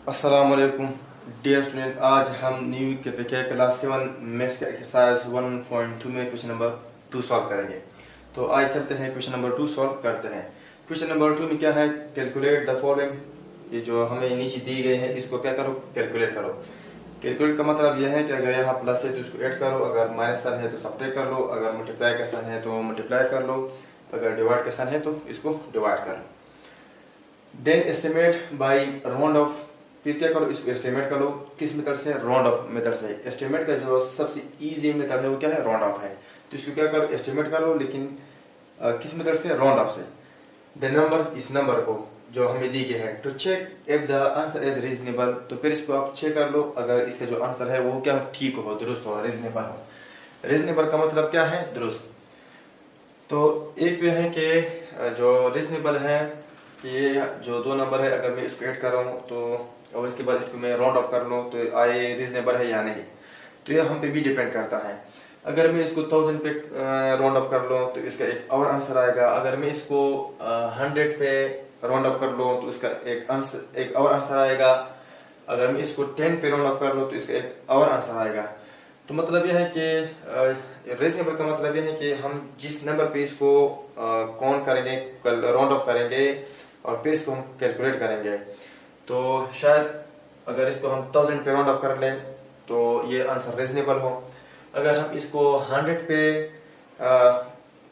अस्सलाम वालेकुम dear student. आज हम न्यू के क्लास 7 मैथ्स का एक्सरसाइज 1.2 में क्वेश्चन नंबर 2 सॉल्व करेंगे। तो आज चलते हैं क्वेश्चन नंबर 2 सॉल्व करते हैं। क्वेश्चन नंबर 2 में क्या है, कैलकुलेट द फॉलोइंग। ये जो हमें नीचे दी गई है इसको क्या करो, कैलकुलेट करो। कैलकुलेट का मतलब यह है कि अगर यहाँ प्लस है तो इसको ऐड करो, अगर माइनस साइन है तो सब्ट्रैक्ट कर लो, अगर मल्टीप्लाई का साइन है तो मल्टीप्लाई कर लो, अगर डिवाइड का साइन है तो इसको डिवाइड कर लो। Then estimate by round off. फिर क्या करो, इसको एस्टिमेट कर लो। किस मेथड से, राउंड ऑफ मेथड से। एस्टिमेट का जो सबसे इजी मेथड है वो क्या है, राउंड ऑफ है। तो इसको क्या करो, एस्टिमेट कर लो, लेकिन किस मेथड से, राउंड ऑफ से। द नंबर, इस नंबर को जो हमें दी गई है, to check if the answer is reasonable. तो फिर इसको आप चेक कर लो अगर इसका जो आंसर है वो क्या ठीक हो, दुरुस्त हो, रीजनेबल हो। रीजनेबल का मतलब क्या है, दुरुस्त। तो एक तो है कि जो रीजनेबल है, ये जो दो नंबर है अगर मैं इसको ऐड कर रहा हूँ तो और इसके बाद इसको मैं राउंड ऑफ कर लूँ तो आए रीजनेबल है या नहीं, तो ये हम पे भी डिपेंड करता है। अगर मैं इसको 1000 पे राउंड ऑफ कर लूँ तो इसका एक और आंसर आएगा। अगर मैं इसको 100 पे राउंड ऑफ कर लूँ तो इसका एक और आंसर आएगा। अगर मैं इसको 10 पे राउंड ऑफ कर लूँ तो इसका एक और आंसर आएगा। तो मतलब यह है कि रीजनेबल का मतलब यह है कि हम जिस नंबर पे इसको काउंट करेंगे, राउंड ऑफ करेंगे और फिर इसको हम कैलकुलेट करेंगे। तो शायद अगर इसको हम 1000 पे राउंड ऑफ कर लें तो ये आंसर रीजनेबल हो। अगर हम इसको 100 पे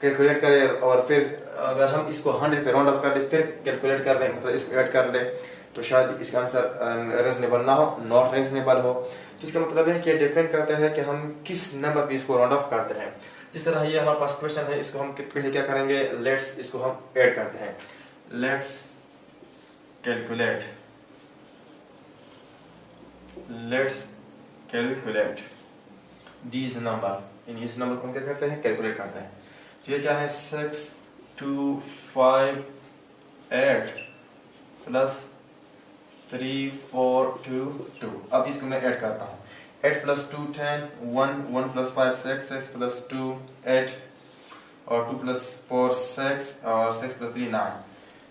कैलकुलेट करें और फिर अगर हम इसको 100 पे राउंड ऑफ कर लें फिर कैलकुलेट कर लें, मतलब इसको ऐड कर लें, तो शायद इसका आंसर रीजनेबल ना हो, नॉट रीजनेबल हो। तो इसका मतलब है कि डिपेंड करता है कि हम किस नंबर पे इसको राउंड ऑफ करते हैं। जिस तरह ये हमारे पास क्वेश्चन है, इसको हम पहले क्या करेंगे, लेट्स इसको हम ऐड करते हैं। Let's calculate, let's calculate these number. इन इस नंबर को हम क्या करते हैं, कैलकुलेट करते हैं। तो ये क्या है, 6 2 5 8 प्लस 3 4 2 2। अब इसको मैं ऐड करता हूँ। 8 प्लस 2 10, 1 1 प्लस 5 6 6 प्लस 2 8 और 2 प्लस 4 6 और 6 प्लस 3 9।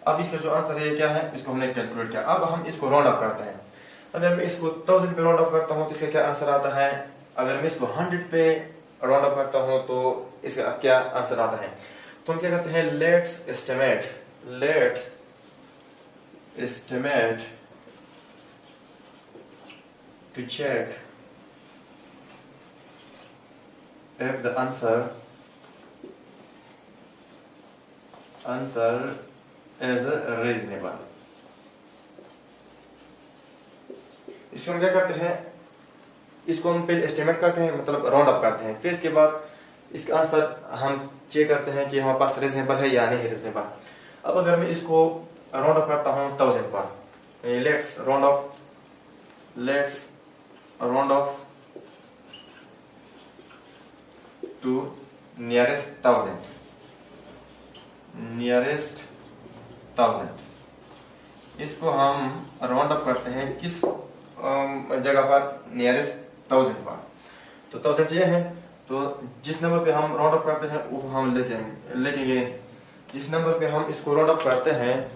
अब इसका जो आंसर है क्या है, इसको हमने कैलकुलेट किया। अब हम इसको राउंड अप करते हैं। अगर मैं इसको 1000 पे राउंड अप करता हूँ तो इसका क्या आंसर आता है। अगर मैं इसको 100 पे राउंड अप करता हूँ तो इसका क्या आंसर आता है। तो हम क्या करते हैं, let's estimate, let's estimate to check if the answer is reasonable। इसको हम क्या करते हैं, इसको हम पहले एस्टिमेट करते हैं, मतलब राउंड अप करते हैं। फिर इसके बाद इसका आंसर हम चेक करते हैं कि हमारे पास रीजनेबल है या नहीं रीजनेबल। अब अगर मैं इसको राउंड अप करता हूँ 1000 पर, let's round off, let's round off to nearest 1000, nearest 1000। इसको हम राउंड अप करते हैं किस जगह पर, नियरेस्ट 1000 पर। तो 1000 ये है, तो जिस नंबर पे हम राउंड अप करते हैं वो हम लेंगे। जिस नंबर पे हम इसको राउंड अप करते हैं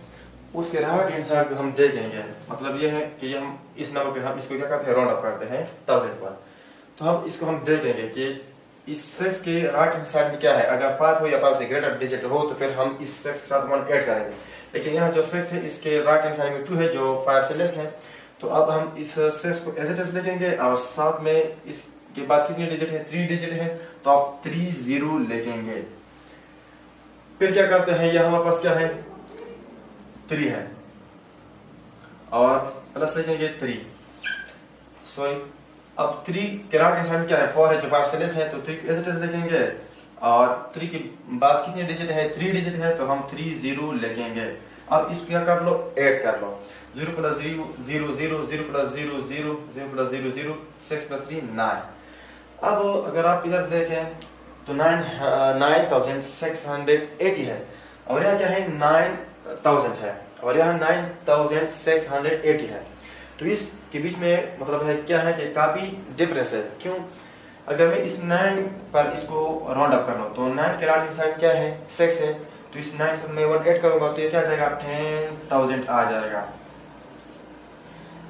उसके राइट हैंड साइड पे हम देखेंगे। मतलब ये है कि हम इस नंबर पे हम इसको क्या करते हैं, राउंड अप करते हैं 1000 पर। तो हम इसको हम देखेंगे कि इस 6 के राइट हैंड साइड में क्या है। अगर 5 हो या 5 से ग्रेटर डिजिट हो तो फिर हम इस 6 के साथ 1 ऐड करेंगे। लेकिन यहाँ जो 6 है इसके राइट हैंड साइड में 2 है जो 5 से लेस है। तो अब हम इस 6 को एज इट इज लिखेंगे और साथ में इसके बाद कितने डिजिट है, 3 डिजिट है, तो आप 3 0 लिखेंगे। फिर क्या करते हैं, यह हमारे पास क्या है, 3 है और प्लस लिखेंगे 3। सॉरी, अब 3 के राइट हैंड साइड क्या है, 4 है जो 5 से लेस है, तो 3 एज इट इज लिखेंगे। और 3 के बाद कितने डिजिट है, 3 डिजिट है, तो हम 3 0 लिखेंगे। अब इसको क्या कर लो, ऐड कर लो। 0 प्लस 0 0 0 0 प्लस 0 0 0 प्लस 0 0 6 प्लस 3 9। अब अगर आप इधर देखें तो 9680 है और यहाँ क्या है, 9000 है और यहाँ 9680 है। तो इसके बीच में मतलब है क्या है कि काफी डिफरेंस है। क्यों, अगर मैं इस 9 पर इसको राउंड अप कर लूँ तो 9 के राइट हैंड साइड क्या है, 6 है, तो इस 9 से मैं 1 ऐड करूंगा तो ये क्या आ जाएगा, 10000 आ जाएगा।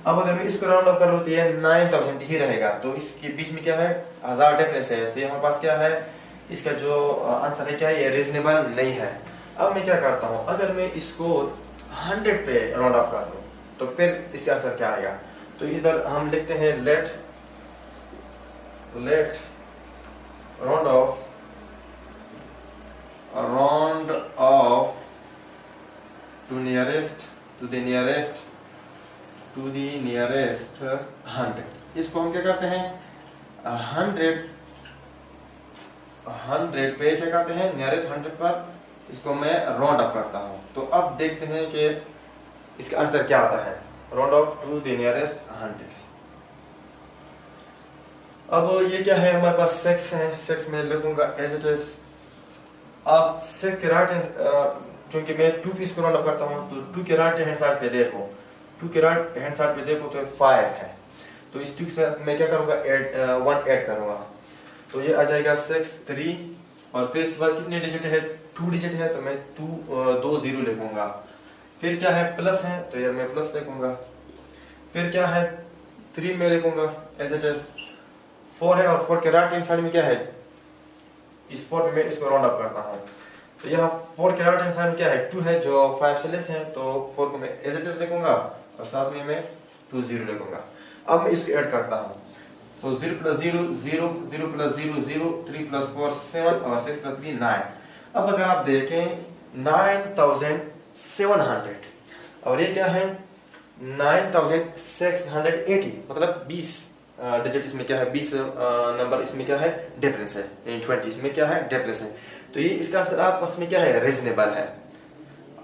अब अगर मैं इसको राउंड ऑफ कर लूँ तो ये 9000 ही रहेगा, तो इसके बीच में क्या है 1000 डिफरेंस है, तो हमारे पास क्या है इसका जो आंसर है क्या है, ये रीजनेबल नहीं है। अब मैं क्या करता हूँ, अगर मैं इसको 100 पे राउंड ऑफ कर लूँ तो फिर इसका आंसर क्या आएगा। तो इस बार हम लिखते हैं let round off to the nearest 100। इसको हम क्या करते हैं 100 पे क्या करते हैं नियरेस्ट 100 पर इसको मैं राउंड ऑफ करता हूँ। तो अब देखते हैं कि इसका आंसर क्या आता है, round off to the nearest 100। अब ये क्या है हमारे पास 6 है, 6 में लिखूंगा एज इट इज। अब 6 के राइट चूंकि मैं 2 पे इसको राउंड ऑफ करता हूँ तो 2 के राइट हैंड साइड पे देखो, 2 के राइट हैंड साइड पे देखो तो 5 है, तो इस 2 के साथ मैं क्या करूंगा 1 ऐड करूंगा, तो ये आ जाएगा 6 3 और फिर इसके बाद कितने डिजिट है 2 डिजिट है, तो मैं 2 0 लिखूंगा। फिर क्या है प्लस है तो ये मैं प्लस लिखूंगा। फिर क्या है 3 में लिखूंगा एज इट इज। 4 है और 4 के राइट हैंड साइड में क्या है, इस 4 में मैं इसको राउंड अप करता हूँ, तो यहाँ 4 के राइट हैंड साइड में क्या है 2 है जो 5 से लेस है, तो 4 को मैं एज इट इज लिखूंगा और साथ में मैं 2 0 लिखूंगा। अब मैं इसको ऐड करता हूँ, तो 0 + 0 0 0 + 0 0 3 + 4 7 और 6 + 3 9। अब अगर आप देखें 9700 और ये क्या है 9680, मतलब 20 डिजिट इसमें क्या है 20 नंबर इसमें क्या है डिफरेंस है, 20 इसमें क्या है डिफरेंस है, तो ये इसका आंसर आपस में क्या है रीजनेबल है।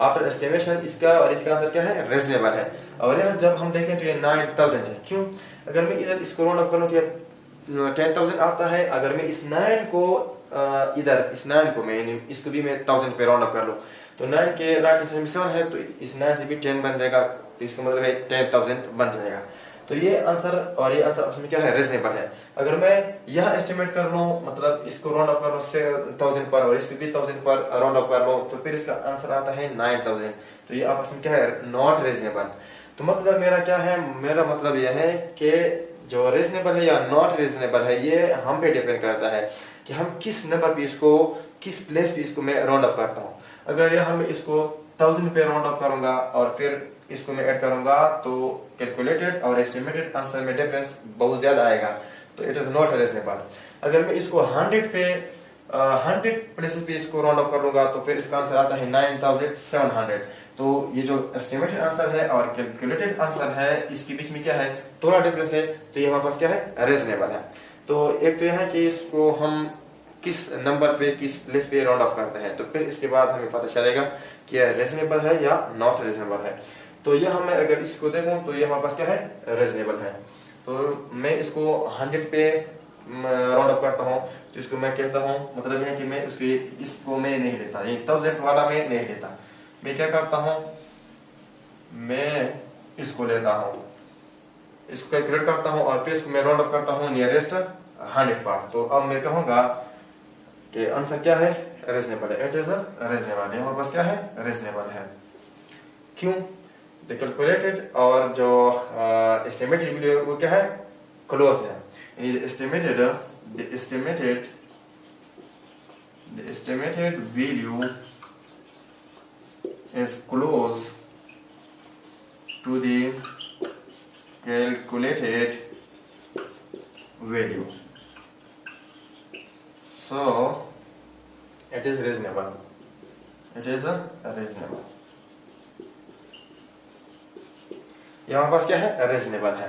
आफ्टर एस्टिमेशन इसका और इसका आंसर क्या है रीजनेबल है। और यह जब हम देखें तो ये 9000 है, क्यों, अगर मैं इधर इसको राउंड अप करूं तो ये 10000 आता है। अगर मैं इस 9 को इधर इस 9 को मैं इसको भी मैं 1000 पे राउंड अप कर लूं तो 9 के राइट साइड में 7 है, तो इस 9 से भी 10 बन जाएगा, तो इसका मतलब है 10000 बन जाएगा। तो ये आंसर और ये आंसर उसमें क्या है रीजनेबल है। अगर मैं यह एस्टिमेट कर लूं मतलब इसको राउंड अप कर लूं 1000 पर और इसको भी 1000 पर राउंड अप कर लूं तो फिर इसका आंसर आता है 9000, तो ये आपस में क्या है नॉट रीजनेबल। तो मतलब मेरा क्या है, मेरा मतलब यह है कि जो रीजनेबल है या नॉट रीजनेबल है ये हम पे डिपेंड करता है कि हम किस नंबर पे इसको किस प्लेस पे इसको मैं राउंड अप करता हूँ। अगर यह मैं इसको 1000 पे राउंड अप करूंगा और फिर इसको मैं ऐड करूंगा तो कैलकुलेटेड और एस्टिमेटेड आंसर में डिफरेंस बहुत ज्यादा आएगा, तो इट इज नॉट रीजनेबल। अगर मैं इसको 100 पे 100 प्लेसेस पे इसको राउंड अप करूंगा तो फिर इसका आंसर आता है 9700। तो ये जो एस्टिमेटेड आंसर है और कैलकुलेटेड आंसर है इसके बीच में क्या है थोड़ा डिफरेंस है, तो ये हमारे पास क्या है रीजनेबल है। तो एक तो यह है कि इसको हम किस नंबर पे किस प्लेस पे राउंड ऑफ करते हैं, तो फिर इसके बाद हमें पता चलेगा कि यह रीजनेबल है या नॉट रीजनेबल है। तो यह हमें अगर इसको देखूं तो ये हमारे पास क्या है रीजनेबल है। तो मैं इसको 100 पे राउंड ऑफ करता हूं तो इसको मैं कहता हूं मतलब है कि मैं इसको मैं नहीं लेता, ये 1000 वाला मैं नहीं लेता, मैं क्या करता हूं मैं इसको लेता हूं, इसको कैलकुलेट करता हूं और फिर इसको मैं राउंड ऑफ करता हूं नियरेस्ट 100 पर। तो अब मैं कहूंगा कि आंसर क्या है रीजनेबल है, इट इज रीजनेबल है, हमारे पास क्या है रीजनेबल है। क्यों, द कैलकुलेटेड और जो एस्टिमेटेड वैल्यू वो क्या है क्लोज है, यानी the estimated value is close to the calculated value, so it is reasonable, it is reasonable। ये हमारे पास क्या है रीजनेबल है।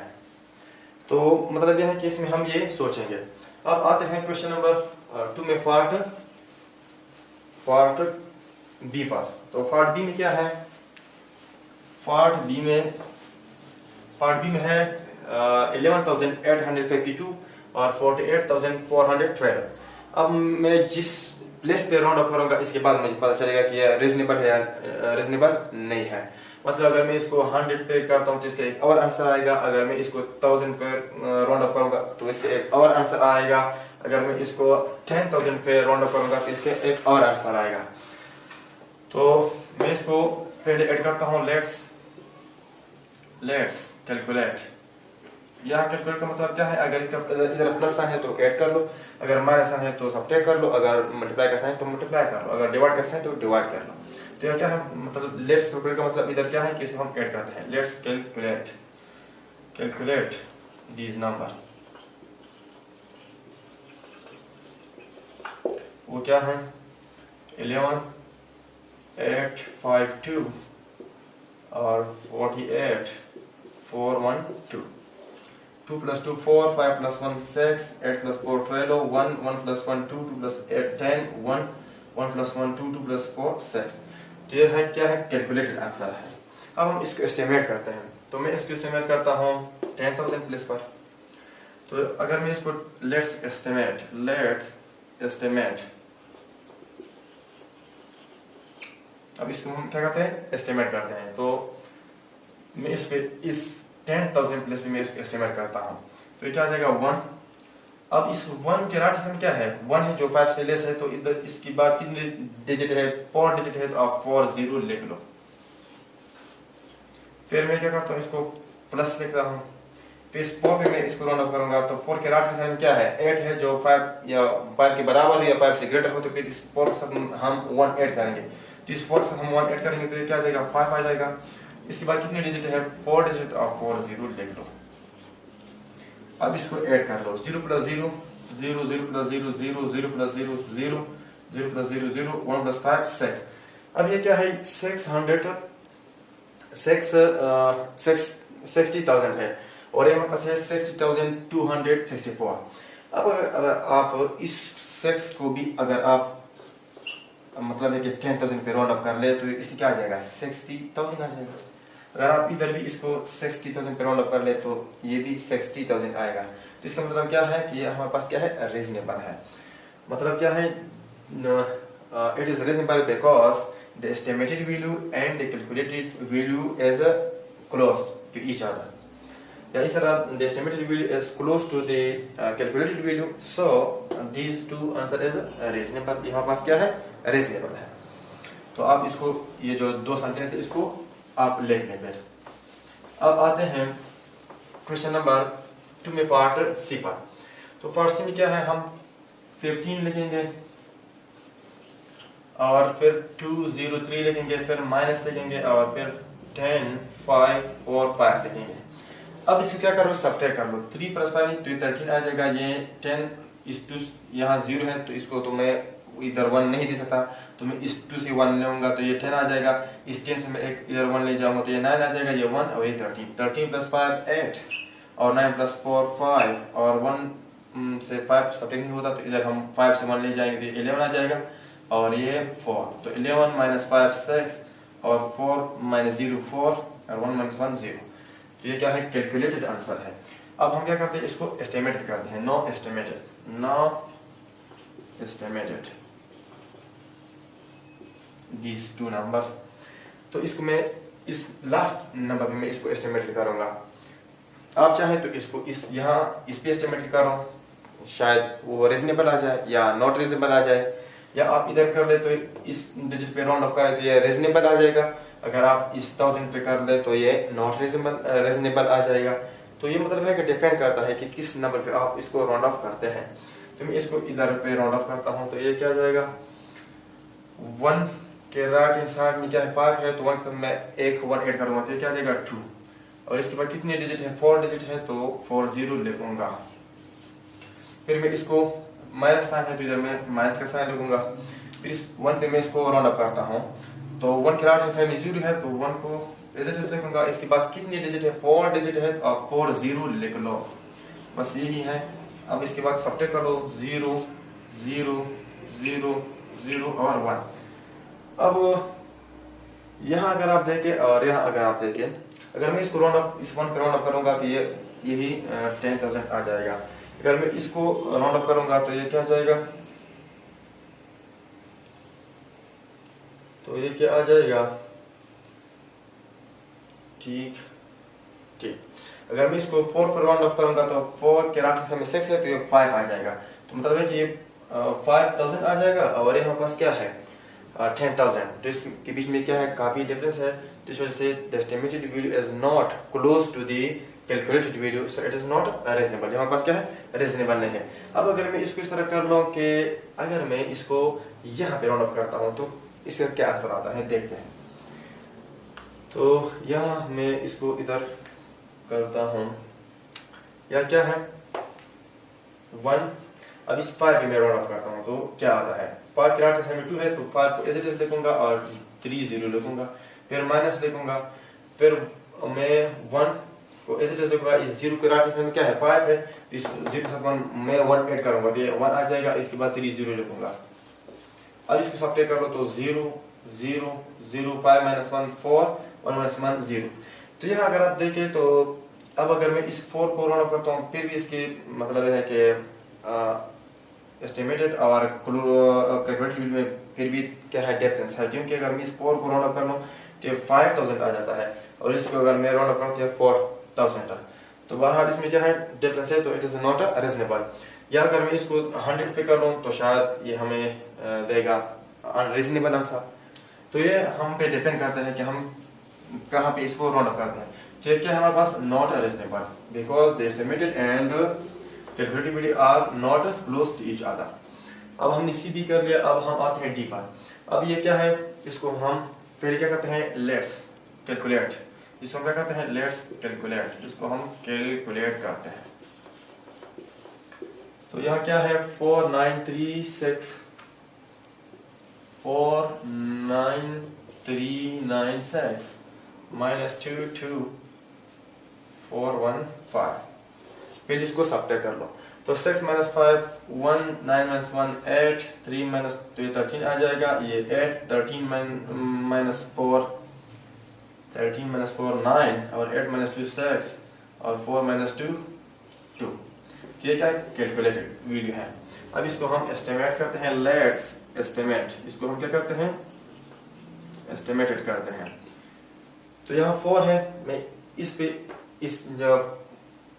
तो मतलब यह है कि इसमें हम ये सोचेंगे। अब आते हैं क्वेश्चन नंबर 2 में पार्ट बी पर। तो पार्ट बी में क्या है, पार्ट बी में है 11,852 और 48,412। अब मैं जिस प्लेस पे राउंड ऑफ करूंगा इसके बाद मुझे पता चलेगा कि यह रीजनेबल है या रीजनेबल नहीं है। मतलब अगर मैं इसको 100 पे करता हूँ तो इसका एक और आंसर आएगा, अगर मैं इसको 1000 पे राउंड ऑफ करूंगा तो इसका एक और आंसर आएगा, अगर मैं इसको 10,000 पे राउंड ऑफ करूंगा तो इसका एक और आंसर आएगा। तो मैं इसको पहले ऐड करता हूँ, लेट्स कैलकुलेट। यहाँ कैलकुलेट का मतलब क्या है, अगर इधर प्लस साइन है तो ऐड कर लो, अगर माइनस साइन है तो सब्ट्रैक्ट कर लो, अगर मल्टीप्लाई का साइन तो मल्टीप्लाई कर लो, अगर डिवाइड का साइन तो डिवाइड कर लो। तो यह क्या है, मतलब लेट्स कैलकुलेट का मतलब इधर क्या है कि इसको हम ऐड करते हैं। Let's calculate these number. वो क्या है, 11, 8, 5, 2 और 48, 4, 1, 2। 2 plus 2 4, 5 plus 1 6, 8 plus 4 12, 1, 1 plus 1 2, 2 plus 8 10, 1, 1 plus 1 2, 2 plus 4 6। तो ये है क्या है, कैलकुलेटेड आंसर है। अब हम इसको एस्टिमेट करते हैं, तो मैं इसको एस्टिमेट करता हूँ 10,000 प्लेस पर। तो अगर मैं इसको लेट्स एस्टिमेट, अब इसको हम क्या करते हैं, एस्टिमेट करते हैं। तो मैं इस पे इस 10,000 प्लस पे मैं इसको एस्टिमेट करता हूँ, तो ये क्या आ जाएगा 1। अब इस 1 के राइट साइड क्या है, 1 है जो 5 से लेस है, तो इधर इसकी बाद कितने डिजिट है, 4 डिजिट है, तो आप 4 0 लिख लो। फिर मैं क्या करता हूँ, इसको प्लस लिखता हूँ, फिर इस 4 पे मैं इसको राउंड अप करूंगा, तो 4 के राइट साइड क्या है, 8 है जो 5 या 5 के बराबर या 5 से ग्रेटर हो, तो फिर इस 4 के साथ हम 1 ऐड करेंगे। तो इस 4 के साथ हम 1 ऐड करेंगे, तो ये क्या आ जाएगा, 5 आ जाएगा। इसके बाद कितने डिजिट है, 4 डिजिट, और 4 0 लिख लो। अब इसको ऐड कर लो, 0 plus 0 0, 0 plus 0 0, 0 plus 0 0, 0 plus 0 0, 1 plus 5 6। अब ये क्या है, 60,000 है, और यहाँ पास है 60,264। अब अगर आप इस 6 को भी अगर आप मतलब है कि 10,000 पे राउंड अप कर ले, तो इसे क्या आ जाएगा, 60,000 आ जाएगा। अगर आप इधर भी इसको 60,000 पे राउंड अप कर ले, तो ये भी 60,000 आएगा। तो इसका मतलब क्या है कि ये हमारे पास क्या है, रीजनेबल है। मतलब क्या है, it is reasonable because the estimated value and the calculated value is close to each other, या इस तरह the estimated value is close to the calculated value, so these two answer is reasonable. यहाँ पास क्या है, reasonable है। तो आप इसको, ये जो दो सेंटेंस है, इसको आप लिख लें। फिर अब आते हैं क्वेश्चन नंबर 2 में पार्ट सी पर। तो पार्ट सी में क्या है, हम 15 लिखेंगे, और फिर 203 लिखेंगे, फिर माइनस लिखेंगे, और फिर 10 5 4 5 लिखेंगे। अब इसको क्या करो, सब्ट्रैक्ट कर लो। 3 + 5 तो ये 13 आ जाएगा। ये 10 इस 2 यहाँ 0 है, तो इसको तो मैं इधर 1 नहीं दे सकता, तो मैं इस 2 से 1 लूंगा, तो ये 10 आ जाएगा। इस 10 से मैं एक इधर 1 ले जाऊंगा, तो ये 9 आ जाएगा। ये 1 और ये 13, 13 + 5 8, और 9 + 4 5, और 1 से 5 सब्ट्रैक्ट नहीं होता, तो इधर हम 5 से 1 ले जाएंगे, तो 11 आ जाएगा, और ये 4। तो 11 - 5 6, और 4 - 0 4, और 1 - 1 0। तो ये क्या है, कैलकुलेटेड आंसर है। अब हम क्या करते हैं, इसको एस्टिमेटेड करते हैं। No estimated these two numbers। तो इसको मैं इस लास्ट नंबर में इसको एस्टिमेट करूंगा। आप चाहे तो इसको इस यहाँ इस पे एस्टिमेट करो, शायद वो रीजनेबल आ जाए या नॉट रीजनेबल आ जाए, या आप इधर कर ले तो इस डिजिट पे राउंड ऑफ करें तो ये रीजनेबल आ जाएगा। अगर आप इस 1000 पे कर ले तो ये नॉट रीजनेबल आ जाएगा। तो ये मतलब है कि डिपेंड करता है कि किस नंबर पे आप इसको राउंड ऑफ करते हैं। तो मैं इसको इधर पे राउंड ऑफ करता हूँ, तो ये क्या जाएगा, 1 के राइट हैंड साइड में क्या है, 5 है, तो 1 से मैं एक 1 ऐड करूंगा, तो ये क्या जाएगा 2, और इसके बाद कितने डिजिट है, 4 डिजिट है, तो 4 0 लिखूंगा। फिर मैं इसको माइनस साइन है, तो इधर मैं माइनस का साइन लिखूंगा। फिर इस 1 पे मैं इसको राउंड अप करता हूँ, तो 1 के राइट हैंड साइड में 0 है, तो 1 को एज इट इज लिखूंगा। इसके बाद कितने डिजिट है, 4 डिजिट है, और 4 0 लिख लो, बस यही है। अब इसके बाद सब्ट्रैक्ट करो, 0 0 0 0 और 1। अब यहाँ अगर आप देखें और यहाँ अगर आप देखें, अगर मैं इसको राउंड अप इस 1 पे राउंड अप करूंगा, तो ये यही 10,000 आ जाएगा। अगर मैं इसको राउंड अप करूंगा, तो ये क्या जाएगा, तो ये क्या आ जाएगा, ठीक। अगर मैं इसको 4 पर राउंड ऑफ करूंगा, तो 4 के राइट में 6 है, तो ये 5 आ जाएगा। तो मतलब है कि ये 5,000 आ जाएगा। और यहाँ पास क्या है, 10,000, तो इसके बीच में क्या है, काफ़ी डिफरेंस है। तो इस वजह से the estimated value is not close to the calculated value, so it is not reasonable. हमारे पास क्या है, रीजनेबल नहीं है। अब अगर मैं इसको इस तरह कर लूँ कि अगर मैं इसको यहाँ पे राउंड ऑफ करता हूँ तो इसका क्या असर आता है, देखते हैं। तो यहाँ मैं इसको इधर करता हूँ, या क्या है 1। अब इस 5 पे मैं राउंड ऑफ करता हूँ तो क्या आता है, 5 के राइट साइड में 2 है तो 5 को एज इट इज लिखूंगा और 3 0 लिखूंगा, फिर माइनस लिखूंगा, फिर मैं 1 को एज इट इज लिखूंगा। इस 0 के राइट साइड में क्या है, 5 है, तो इस 0 के साथ 1 मैं 1 ऐड करूंगा तो ये 1 आ जाएगा। इसके बाद 3 0 लिखूंगा। अब इसको सब्ट्रैक्ट कर लो तो 0 0 0 5 माइनस 1 4 1 माइनस 1 0। तो यहाँ अगर आप देखें तो अब अगर मैं इस 4 को राउंड ऑफ करता हूँ फिर भी इसके मतलब है कि एस्टिमेटेड और कैलकुलेटेड में फिर भी क्या है, डिफरेंस है। क्योंकि अगर मैं इस 4 को राउंड ऑफ कर लूँ तो 5000 आ जाता है, और इसको अगर मैं राउंड ऑफ करूँ तो 4000 है। तो बहरहाल इसमें क्या है, डिफरेंस है, तो इट इज़ नॉट रीजनेबल। या अगर मैं इसको 100 पे कर लूँ तो शायद ये हमें देगा अनरीजनेबल आंसर। तो ये हम पे डिपेंड करता है कि हम कहाँ पे इसको राउंड ऑफ करते हैं। तो ये क्या है हमारे पास, not reasonable, because the estimated and calculated value are not close to each other. अब हमने सी भी कर लिया, अब हम आते हैं डी पर। अब ये क्या है, इसको हम पहले क्या करते हैं, लेट्स कैलकुलेट। इसको क्या करते हैं, लेट्स कैलकुलेट, इसको हम कैलकुलेट करते हैं। तो यहाँ क्या है, 49396 माइनस 22415। फिर इसको सब्ट्रैक्ट कर लो तो 6 माइनस 5 1 9 माइनस 1 8 3 माइनस 2 13 आ जाएगा। ये 8 13 माइनस 4 13 माइनस 4 9 और 8 माइनस 2 6 और 4 माइनस 2 2। ये क्या कैलकुलेटेड वैल्यू है। अब इसको हम एस्टिमेट करते हैं, लेट्स एस्टिमेट। इसको हम क्या करते हैं, एस्टिमेटेड करते हैं। तो यहाँ 4 है, मैं इस पे इस जो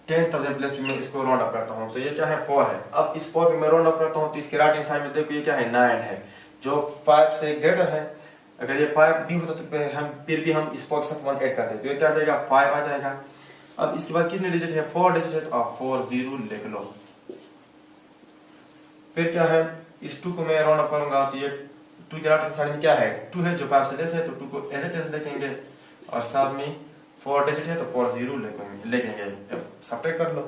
10,000 प्लस में इसको राउंड अप करता हूँ तो ये क्या है, 4 है। अब इस 4 पे मैं राउंड अप करता हूँ तो इसके राइट हैंड साइड में देखो ये क्या है, 9 है, जो 5 से ग्रेटर है। अगर ये 5 भी होता तो फिर भी हम इस 4 के साथ 1 ऐड करते हैं तो ये क्या आ जाएगा, 5 आ जाएगा। अब इसके बाद कितने डिजिट है, 4 डिजिट है, तो आप 4 0 लिख लो। फिर क्या है, इस 2 को मैं राउंड अप करूंगा तो ये 2 के राइट हैंड साइड में क्या है, 2 है, जो 5 से लेस है, तो 2 को एज इट इज लिखेंगे, और साथ में 4 डिजिट है तो 4 0 लिखेंगे। अब सब्ट्रैक्ट कर लो,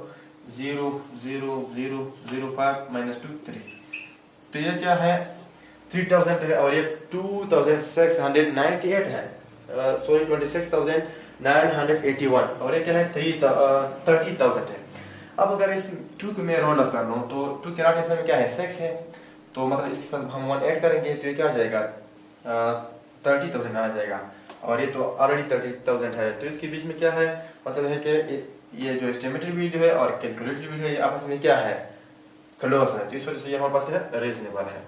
0 0 0 0 5 माइनस 2 3। तो ये क्या है, 3000 है, और ये 2698 है, सॉरी 26,981, और ये क्या है, 30,000 है। अब अगर इस 2 को मैं राउंड अप कर लूँ तो 2 के राइट हैंड साइड में क्या है, 6 है, तो मतलब इसके साथ हम 1 ऐड करेंगे तो ये क्या आ जाएगा, 30,000 आ जाएगा, और ये तो ऑलरेडी 30,000 है। तो इसके बीच में क्या है, मतलब है कि ये जो एस्टिमेटेड वैल्यू है और कैलकुलेटेड वैल्यू है ये आपस में क्या है, क्लोज है। तो इस वजह से ये हमारे पास क्या है, रीजनेबल है।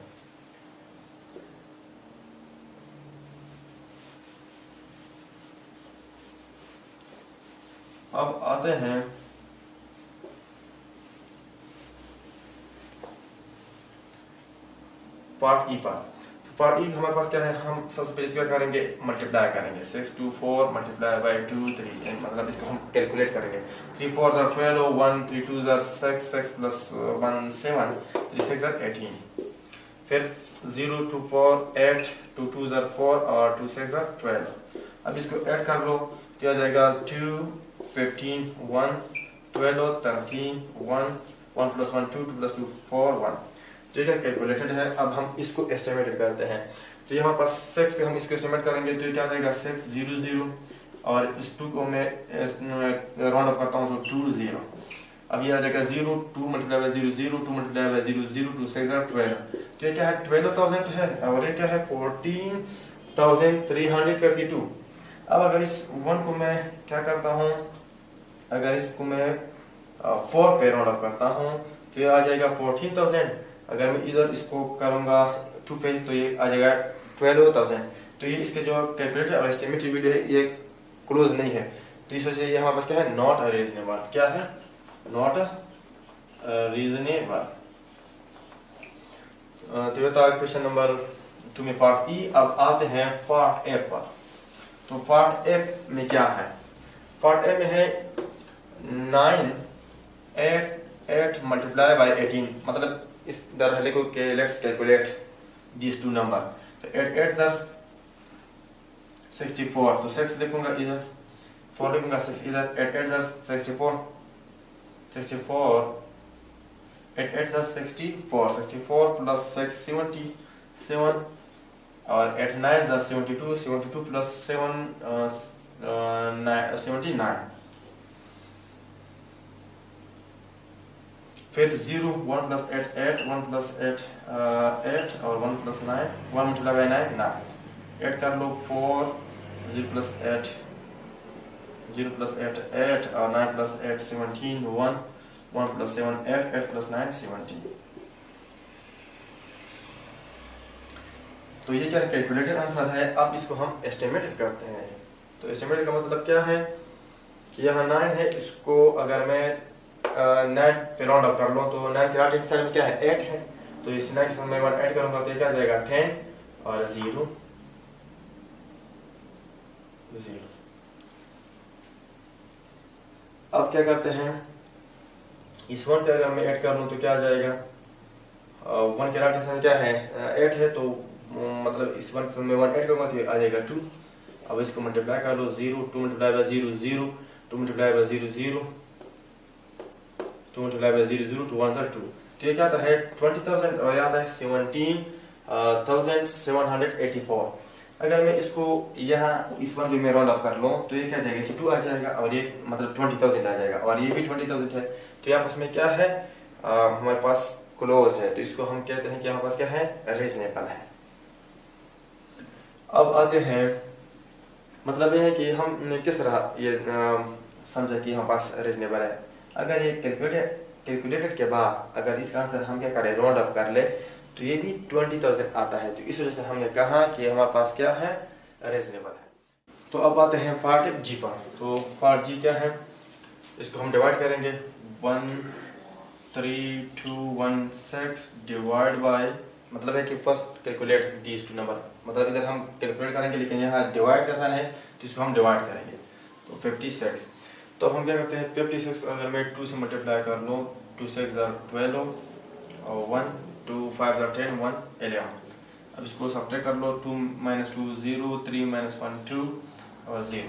अब आते हैं पार्ट ई पर। पार्ट ई हमारे पास क्या है, हम सबसे पहले क्या करेंगे, मल्टीप्लाई करेंगे, 6 2 4 मल्टीप्लाई बाय 2 3, मतलब इसको हम कैलकुलेट करेंगे। 3 4 12 1 3 2 6 6 प्लस 1 7 3 6 18। फिर 0 2 4 8 2 2 4 और 2 6 12। अब इसको ऐड कर लो तो आ जाएगा 2 15 1 12 13 1 1 प्लस 1 2 2 प्लस 2 4 1। तो ये कैलकुलेटेड है। अब हम इसको एस्टिमेटेड करते हैं तो यहाँ पर 6 पे हम इसको एस्टिमेट करेंगे तो ये क्या आ जाएगा, 6 0 0, और इस 2 को मैं राउंड अप करता हूँ तो 2 0। अब ये आ जाएगा 0 2 मल्टीप्लाई बाय 0 0 2 मल्टीप्लाई बाय 0 0 2 6 12। तो ये क्या है, 12,000 है, और ये क्या है, 14,352। अब अगर इस 1 को मैं क्या करता हूँ, अगर इसको मैं 4 पे राउंड अप करता हूँ तो ये आ जाएगा 14,000। अगर मैं इधर इसको करूंगा 2 पे तो ये आ जाएगा 12,000। तो ये इसके जो कैलकुलेटर और एस्टिमेटेड वैल्यू है ये क्लोज नहीं है, तो इस वजह से ये हमारे पास क्या है, नॉट रीजनेबल। क्या है, नॉट रीजनेबल। तो ये था क्वेश्चन नंबर 2 में पार्ट ई। अब आते हैं पार्ट ए पर। तो पार्ट ए में क्या है? पार्ट ए में है 9 8 मल्टीप्लाई बाई 18, मतलब इस दर लिखो कि let's calculate this two number. तो 8 8 दर 64, तो 6 लिखूंगा इधर, 4 लिखूंगा, 6 इधर, 8 8 दर 64 8 8 दर 64 प्लस 6 77, और 8 9 दर 72 प्लस 7 79, फिर 0 1 प्लस 8 8 1 प्लस 8 8 और 1 प्लस 9 1 मल्टीप्लाई बाई 9 9, 8 कर लो 4 0 प्लस 8 8 और 9 प्लस 8 17 1 प्लस 7 8 8 प्लस 9 17। तो ये क्या कैलकुलेटेड आंसर है। अब इसको हम एस्टिमेट करते हैं। तो एस्टिमेट का मतलब क्या है कि यहाँ 9 है, इसको अगर मैं 9 पे राउंड अप कर लो तो 9 के राइट हैंड साइड में क्या है 8 है, तो इस 9 के साथ मैं 1 ऐड करूंगा तो ये क्या आ जाएगा 10 और 0 0। अब क्या करते हैं, इस 1 पे अगर मैं ऐड कर लूँ तो क्या आ जाएगा, 1 के राइट हैंड साइड में क्या है 8 है, तो मतलब इस 1 के साथ मैं 1 ऐड करूंगा तो आ जाएगा 2। अब इसको मल्टीप्लाई कर लो, 0 2 multiply by 0 0 2 multiply by 0 0 2 multiply by 0 0 2 1 2। तो ये क्या आता है 20,000 और यहाँ आता है 17,784। अगर मैं इसको यहाँ इस 1 में राउंड अप कर लूँ तो ये क्या आ जाएगा, इसे 2 आ जाएगा और ये मतलब 20,000 आ जाएगा और ये भी 20,000 है। तो यहाँ पास में क्या है, हमारे पास क्लोज है, तो इसको हम कहते हैं कि हमारे पास क्या है रीजनेबल है। अब आते हैं, मतलब ये है कि हम किस तरह ये समझा कि हमारे पास रीजनेबल है। अगर ये कैलकुलेटेड के बाद अगर इसका आंसर हम क्या करें राउंड अप कर ले तो ये भी 20,000 आता है, तो इस वजह से हमने कहा कि हमारे पास क्या है रीजनेबल है। तो अब आते हैं पार्ट जी पर। तो पार्ट जी क्या है, इसको हम डिवाइड करेंगे 13216 डिवाइड बाय, मतलब है कि first calculate these two number, मतलब इधर हम कैलकुलेट करेंगे लेकिन यहाँ डिवाइड का साइन है तो इसको हम डिवाइड करेंगे। तो 56, तो हम क्या करते हैं 56 को अगर मैं 2 से मल्टीप्लाई कर लूँ, 2 6 12 और 1 2 5 10 1 11। अब इसको सब्ट्रैक्ट कर लो, 2 - 2 0 3 - 1 2 और 0।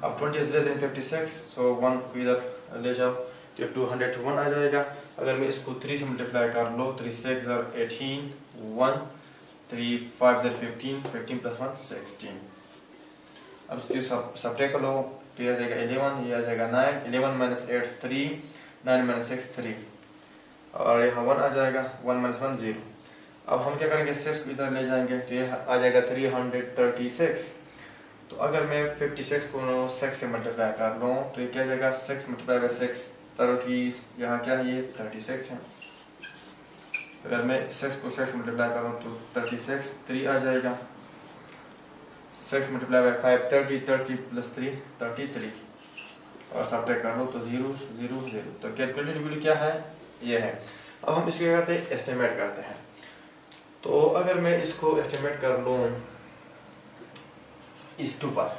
अब 20 is less than 56, सो 1 को इधर ले जाओ तो 200 to 1 आ जाएगा। अगर मैं इसको 3 से मल्टीप्लाई कर लो, 3 6 18 1 3 5 15 15 प्लस 1 16। अब इसको सब्ट्रैक्ट कर लो तो ये आ जाएगा 11, ये आ जाएगा 9, 11 - 8 3 9 - 6 3 और यहाँ 1 आ जाएगा, 1 - 1 0। अब हम क्या करेंगे 6 को इधर ले जाएंगे तो ये आ जाएगा 336। तो अगर मैं 56 को 6 से मल्टीप्लाई कर लूँ तो ये क्या जाएगा 6 मल्टीप्लाई बाई 6 30, यहाँ क्या है ये 36 है। अगर मैं 6 को 6 से मल्टीप्लाई करूँ तो 36 3 आ जाएगा, 6 मल्टीप्लाई बाई 5 30 30 प्लस 3 33 और सब्ट्रैक्ट कर लो तो 0 0 0। तो कैलकुलेटेड वैल्यू क्या है ये है। अब हम इसको क्या करते हैं एस्टिमेट करते हैं। तो अगर मैं इसको एस्टिमेट कर लूँ इस 2 पर,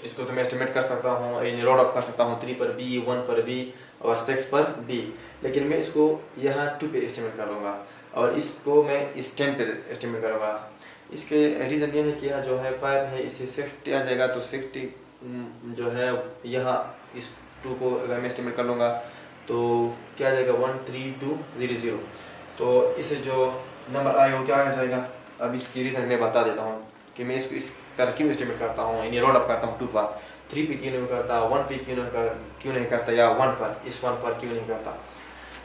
इसको तो मैं एस्टिमेट कर सकता हूँ, राउंड ऑफ कर सकता हूँ 3 पर बी, 1 पर बी और 6 पर बी, लेकिन मैं इसको यहाँ 2 पे एस्टिमेट कर लूँगा और इसको मैं इस 10 पे एस्टिमेट करूँगा। इसके रीज़न ये है कि यहाँ जो है 5 है, इसे 60 आ जाएगा, तो 60 जो है यहाँ इस 2 को अगर मैं एस्टिमेट कर लूँगा तो क्या आ जाएगा 13200। तो इसे जो नंबर आएगा वो क्या आ जाएगा। अब इसकी रीज़न मैं बता देता हूँ कि मैं इसको इस तरह क्यों एस्टिमेट करता हूँ, यानी रोड अप करता हूँ 2 पर, 3 पे क्यों नहीं करता, 1 पे क्यों नहीं करता या 1 पर, इस 1 पर क्यों नहीं करता।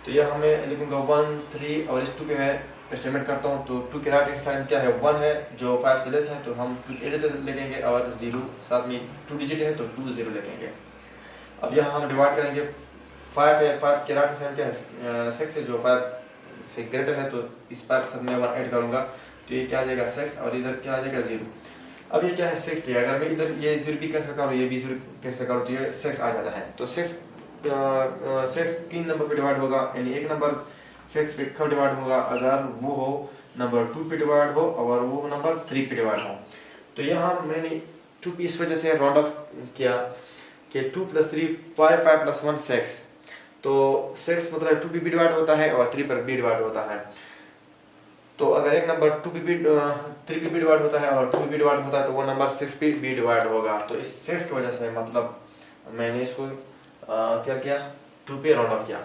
तो यह हमें लिखूँगा 1 3 और इस 2 पे मैं एस्टिमेट करता हूँ। तो 2 के राइट हैंड साइड क्या है 1 है जो 5 से लेस है, तो हम 2 एज इट इज लिखेंगे और 0 साथ में 2 डिजिट है तो 2 0 लिखेंगे। अब यहाँ हम डिवाइड करेंगे 5 है, 5 के राइट हैंड साइड क्या है 6 है जो 5 से ग्रेटर है, तो इस 5 के साथ मैं 1 ऐड करूँगा तो ये क्या आ जाएगा 6 और इधर क्या आ जाएगा 0। अब ये क्या है 6 है, अगर मैं इधर ये 0 भी कैंसिल करूँ ये भी 0 कैंसिल करूँ तो ये 6 आ जाता है। तो 6 3 नंबर पे डिवाइड होगा, यानी एक नंबर 6 पे कब डिवाइड होगा अगर वो हो नंबर 2 पे डिवाइड हो और वो नंबर 3 पे डिवाइड हो। तो यहाँ मैंने 2 पे इस वजह से राउंड ऑफ किया कि 2 + 3 5 5 + 1 6। तो 6 मतलब 2 पे भी डिवाइड होता है और 3 पर भी डिवाइड होता है। तो अगर एक नंबर 2 पे भी 3 पे भी डिवाइड होता है और 2 पे भी डिवाइड होता है तो वो नंबर 6 पे भी डिवाइड होगा। तो इस 6 की वजह से मतलब मैंने इसको क्या किया, 2 पे राउंड ऑफ किया।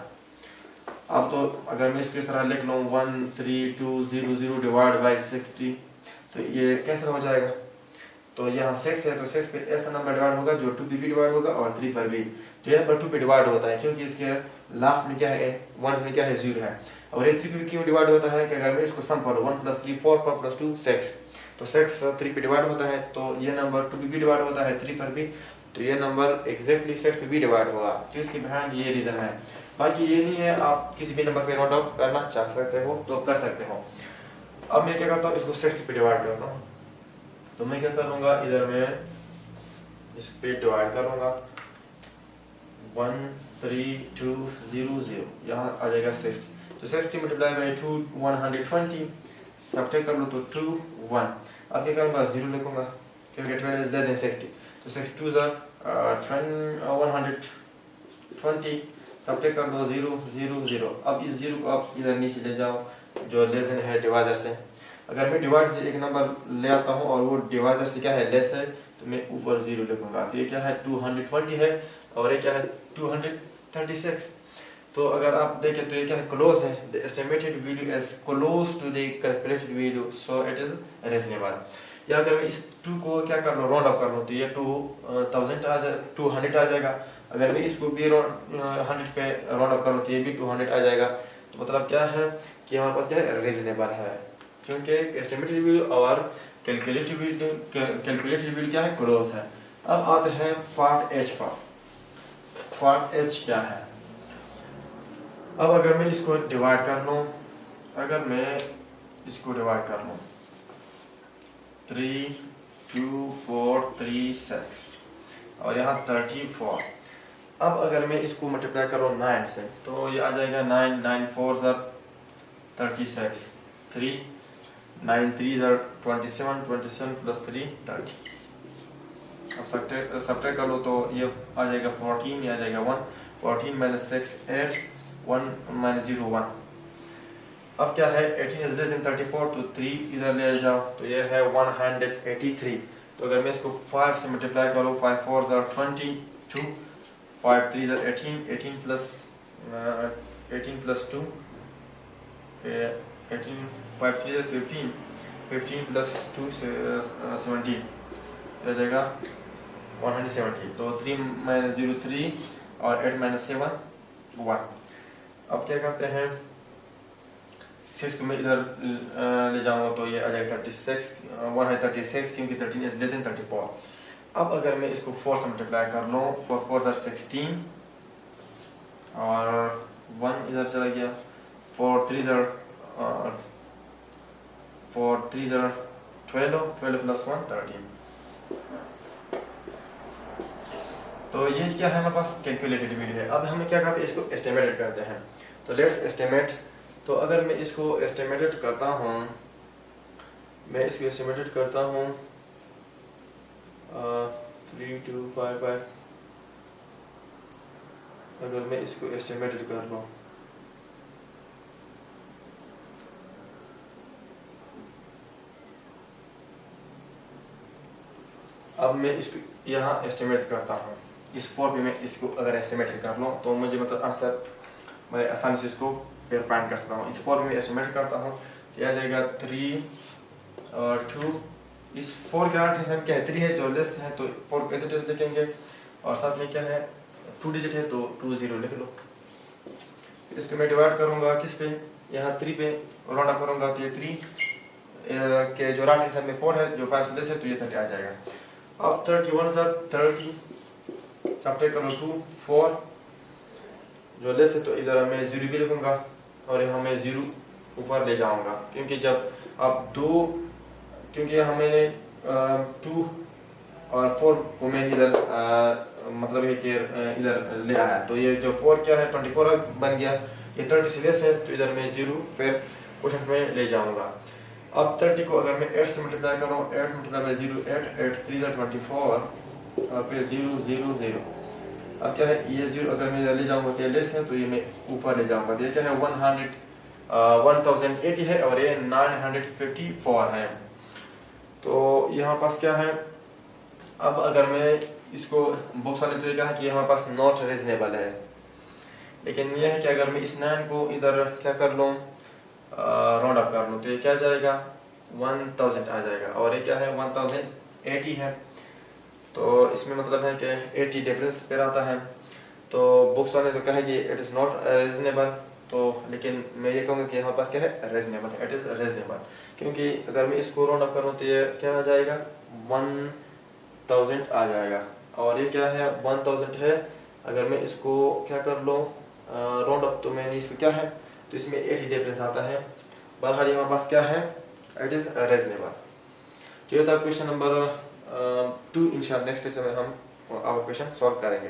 अब तो अगर मैं इसको इस तरह लिख लूँ 13200 डिवाइड बाई 60 तो ये कैंसिल हो जाएगा। तो यहाँ 6 है तो 6 पे ऐसा नंबर डिवाइड होगा जो 2 पे भी डिवाइड होगा और 3 पर भी। तो ये नंबर 2 पे डिवाइड होता है क्योंकि इसके लास्ट में क्या है, 1 में क्या है, 0 है। और ये 3 पे क्यों डिवाइड होता है कि अगर मैं इसको सम करूँ 1 + 3 4 4 + 2 6 तो 6 3 पे डिवाइड होता है। तो ये नंबर 2 पे भी डिवाइड होता है 3 पर भी। तो ये नंबर एग्जैक्टली 6 पे भी डिवाइड होगा। तो इसके बिहाइंड ये रीज़न है। बाकी ये नहीं है, आप किसी भी नंबर पे राउंड ऑफ करना चाह सकते हो तो कर सकते हो। अब मैं क्या करता हूँ, इसको 60 पे डिवाइड करता हूँ। तो मैं क्या करूँगा, इधर मैं इस पे डिवाइड करूँगा 13200, यहाँ आ जाएगा 60। तो 60 मल्टीप्लाई बाई 2 120, सब्ट्रैक्ट कर लो तो 2 1। अब क्या करूँगा, 0 लिखूँगा क्योंकि 12 इज लेस देन 60। तो 6 2 120, सब्ट्रैक्ट कर दो 0 0 0। अब इस 0 को आप इधर नीचे ले जाओ जो लेस देन है डिवाइजर से। अगर मैं डिवाइड से एक नंबर ले आता हूँ और वो डिवाइजर से क्या है, लेस है, तो मैं ऊपर 0 लिखूँगा। तो ये क्या है 220 है और ये क्या है 236। तो अगर आप देखें तो ये क्या है, क्लोज है। The estimated value is close to the calculated value so it is reasonable. या अगर मैं इस 2 को क्या कर लूँ, राउंड अप कर लूँ तो ये 200 आ जाए 200 आ जाएगा। अगर मैं इसको भी 100 पे राउंड अप कर लूँ तो ये भी 200 आ जाएगा। तो मतलब क्या है कि हमारे पास क्या है, रीजनेबल है क्योंकि एस्टिमेटेड वैल्यू और कैलकुलेटेड वैल्यू क्या है, क्लोज है। अब आते हैं पार्ट एच पर। पार्ट एच क्या है, अब अगर मैं इसको डिवाइड कर लूँ, अगर मैं इसको डिवाइड कर लूँ 3 2 4 3 6 और यहाँ 34। अब अगर मैं इसको मल्टीप्लाई करूँ 9 से तो ये आ जाएगा 9 9 4 36 3 9 3 27 27 + 3 30। अब सब्ट्रैक्ट कर लो तो ये आ जाएगा 14, ये आ जाएगा 1। 14 - 6 8 1 - 0 1। अब क्या है 18 इज लेस देन 34 तो 3 इधर ले जाओ तो ये है 183। तो अगर मैं इसको 5 से मल्टीप्लाई करूँ 5 4 22 5 3 18 18 प्लस 2 18 5 3 15 15 प्लस 2 17 तो आ जाएगा 170। तो 3 - 0 3 और 8 - 7 1। अब क्या करते हैं 6 को मैं इधर ले जाऊँगा तो ये आ जाएगा 36 136 क्योंकि 13 इज लेस देन 34। अब अगर मैं इसको 4 से मल्टीप्लाई कर लूँ 4 4 16 और 1 इधर चला गया 4 3 12 12 + 1 13। तो ये क्या है हमारे पास, कैलकुलेटेड वैल्यू है। अब हमें क्या करते हैं, इसको एस्टिमेटेड करते हैं। तो लेट्स एस्टिमेट। तो अगर मैं इसको एस्टिमेटेड करता हूँ, मैं इसको एस्टिमेटेड करता हूँ 3 2 5 5। अगर मैं इसको एस्टिमेटेड कर लूँ अब मैं इसको यहाँ एस्टिमेट करता हूँ इस 4 पे। मैं इसको अगर एस्टिमेटेड कर लूँ तो मुझे मतलब आंसर मैं आसानी से इसको पेयर पॉइंट कर सकता हूँ। इस 4 में एस्टिमेट करता हूँ तो आ जाएगा 3 और 2। इस 4 के आठ क्या है 3 है जो लेस है तो 4 कैसे लिखेंगे और साथ में क्या है 2 डिजिट है तो 2 0 लिख लो। इसको मैं डिवाइड करूँगा किस पे, यहाँ 3 पे राउंड अप करूँगा तो ये 3 के जो राइट हैंड में 4 है जो 5 से लेस है तो ये 30 आ जाएगा। अब 31 30 सब्ट्रैक्ट करो 2 4 जो लेस है तो इधर मैं 0 भी लिखूँगा और यहाँ मैं 0 ऊपर ले जाऊँगा क्योंकि जब आप 2 क्योंकि यहाँ मैंने 2 और 4 को मैं इधर मतलब है कि इधर ले आया तो ये जो 4 क्या है 24 बन गया। ये 30 से लेस है तो इधर मैं 0 फिर क्वेश्चन में ले जाऊँगा। अब 30 को अगर मैं 8 से मल्टीप्लाई करूँ, 8 मल्टीप्लाई बाई 0 8, 8 3 24, फिर 0 0 0। अब क्या है, ये 0 अगर मैं ले जाऊँगा तो ये लेस है, तो ये मैं ऊपर ले जाऊँगा, तो ये क्या है 1080 है और ये 954 है। तो यहाँ पास क्या है, अब अगर मैं इसको बॉक्स वाले तो ये क्या है कि हमारे पास नॉट रीजनेबल है, लेकिन यह है कि अगर मैं इस 9 को इधर क्या कर लूँ, राउंड अप कर लूँ, तो ये क्या जाएगा 1000 आ जाएगा, और ये क्या है 1080 है। तो इसमें मतलब है कि 80 डिफरेंस पर आता है। तो बुक्स वाले तो कहेंगे इट इज़ नॉट रीजनेबल, तो लेकिन मैं ये कहूँगा कि यहाँ पास क्या है रीजनेबल, इट इज़ रीजनेबल, क्योंकि अगर मैं इसको राउंड अप करूँ तो ये क्या आ जाएगा 1000 आ जाएगा, और ये क्या है 1000 है। अगर मैं इसको क्या कर लूँ राउंड अप, तो मैंने इसको क्या है, तो इसमें 80 डिफरेंस आता है। बहरहाल हमारे पास क्या है, इट इज़ रीजनेबल। तो ये था क्वेश्चन नंबर 2। इंशाल्लाह नेक्स्ट लेक्चर में हम और क्वेश्चन सॉल्व करेंगे।